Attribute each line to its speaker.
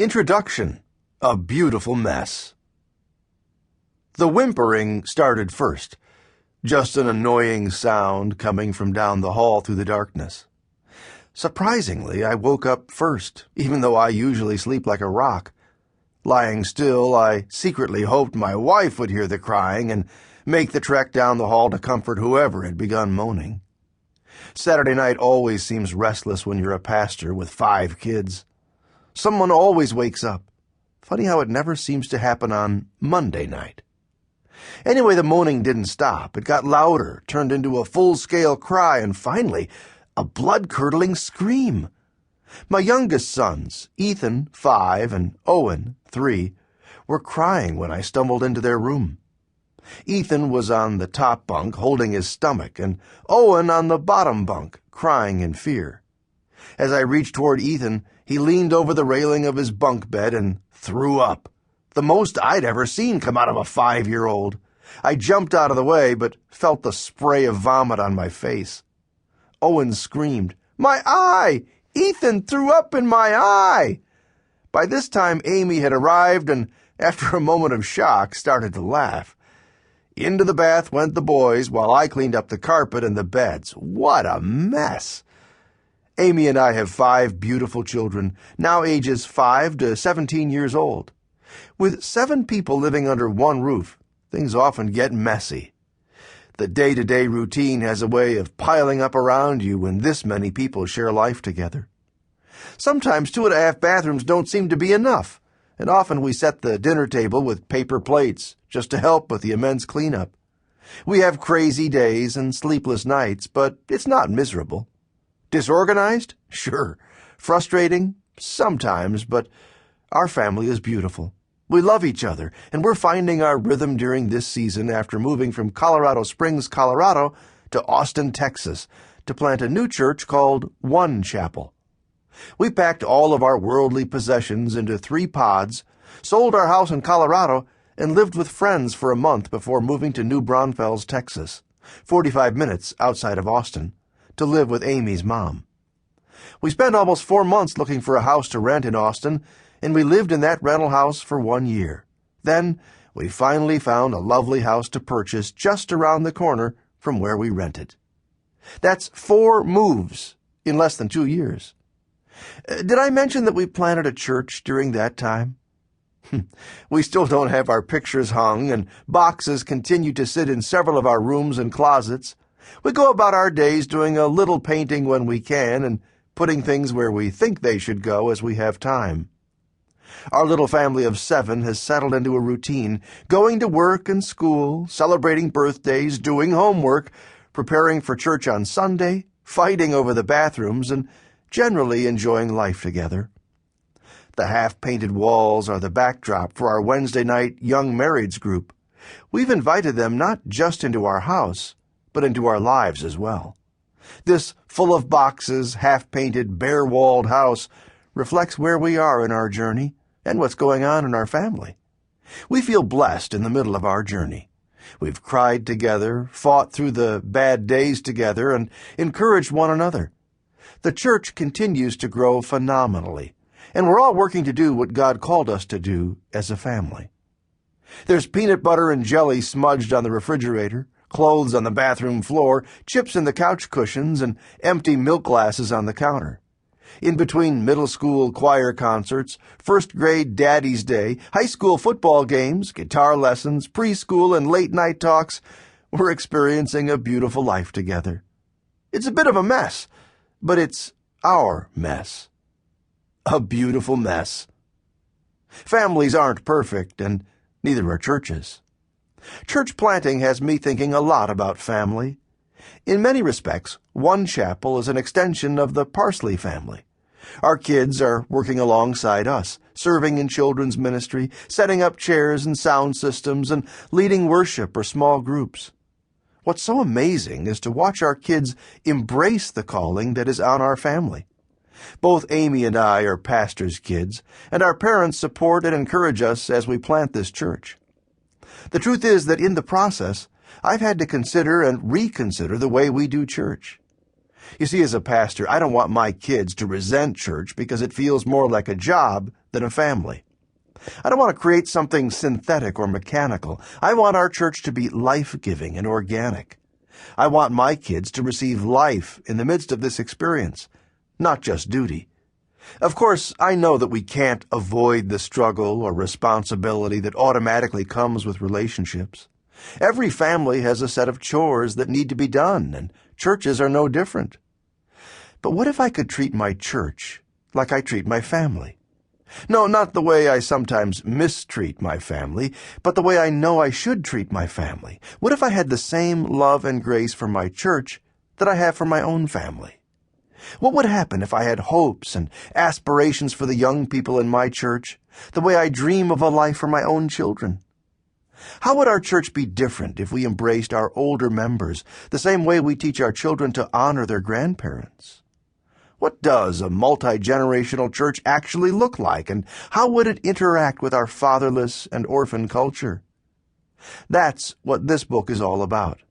Speaker 1: Introduction: A Beautiful Mess. The whimpering started first, just an annoying sound coming from down the hall through the darkness. Surprisingly, I woke up first, even though I usually sleep like a rock. Lying still, I secretly hoped my wife would hear the crying and make the trek down the hall to comfort whoever had begun moaning. Saturday night always seems restless when you're a pastor with 5 kids. Someone always wakes up. Funny how it never seems to happen on Monday night. Anyway, the moaning didn't stop. It got louder, turned into a full-scale cry, and finally, a blood-curdling scream. My youngest sons, Ethan, 5, and Owen, 3, were crying when I stumbled into their room. Ethan was on the top bunk, holding his stomach, and Owen on the bottom bunk, crying in fear. As I reached toward Ethan, he leaned over the railing of his bunk bed and threw up, the most I'd ever seen come out of a 5-year-old. I jumped out of the way, but felt the spray of vomit on my face. Owen screamed, "My eye! Ethan threw up in my eye!" By this time, Amy had arrived and, after a moment of shock, started to laugh. Into the bath went the boys while I cleaned up the carpet and the beds. What a mess! Amy and I have 5 beautiful children, now ages 5 to 17 years old. With 7 people living under one roof, things often get messy. The day-to-day routine has a way of piling up around you when this many people share life together. Sometimes 2.5 bathrooms don't seem to be enough, and often we set the dinner table with paper plates just to help with the immense cleanup. We have crazy days and sleepless nights, but it's not miserable. Disorganized? Sure. Frustrating? Sometimes, but our family is beautiful. We love each other, and we're finding our rhythm during this season after moving from Colorado Springs, Colorado, to Austin, Texas, to plant a new church called One Chapel. We packed all of our worldly possessions into 3 pods, sold our house in Colorado, and lived with friends for a month before moving to New Braunfels, Texas, 45 minutes outside of Austin, to live with Amy's mom. We spent almost 4 months looking for a house to rent in Austin, and we lived in that rental house for 1 year. Then we finally found a lovely house to purchase just around the corner from where we rented. That's 4 moves in less than 2 years. Did I mention that we planted a church during that time? We still don't have our pictures hung, and boxes continue to sit in several of our rooms and closets. We go about our days doing a little painting when we can and putting things where we think they should go as we have time. Our little family of 7 has settled into a routine, going to work and school, celebrating birthdays, doing homework, preparing for church on Sunday, fighting over the bathrooms, and generally enjoying life together. The half-painted walls are the backdrop for our Wednesday night Young Marrieds group. We've invited them not just into our house, but into our lives as well. This full of boxes, half-painted, bare-walled house reflects where we are in our journey and what's going on in our family. We feel blessed in the middle of our journey. We've cried together, fought through the bad days together, and encouraged one another. The church continues to grow phenomenally, and we're all working to do what God called us to do as a family. There's peanut butter and jelly smudged on the refrigerator, clothes on the bathroom floor, chips in the couch cushions, and empty milk glasses on the counter. In between middle school choir concerts, first grade Daddy's Day, high school football games, guitar lessons, preschool, and late-night talks, we're experiencing a beautiful life together. It's a bit of a mess, but it's our mess. A beautiful mess. Families aren't perfect, and neither are churches. Church planting has me thinking a lot about family. In many respects, One Chapel is an extension of the Parsley family. Our kids are working alongside us, serving in children's ministry, setting up chairs and sound systems, and leading worship or small groups. What's so amazing is to watch our kids embrace the calling that is on our family. Both Amy and I are pastors' kids, and our parents support and encourage us as we plant this church. The truth is that in the process, I've had to consider and reconsider the way we do church. You see, as a pastor, I don't want my kids to resent church because it feels more like a job than a family. I don't want to create something synthetic or mechanical. I want our church to be life-giving and organic. I want my kids to receive life in the midst of this experience, not just duty. Of course, I know that we can't avoid the struggle or responsibility that automatically comes with relationships. Every family has a set of chores that need to be done, and churches are no different. But what if I could treat my church like I treat my family? No, not the way I sometimes mistreat my family, but the way I know I should treat my family. What if I had the same love and grace for my church that I have for my own family? What would happen if I had hopes and aspirations for the young people in my church, the way I dream of a life for my own children? How would our church be different if we embraced our older members the same way we teach our children to honor their grandparents? What does a multi-generational church actually look like, and how would it interact with our fatherless and orphan culture? That's what this book is all about.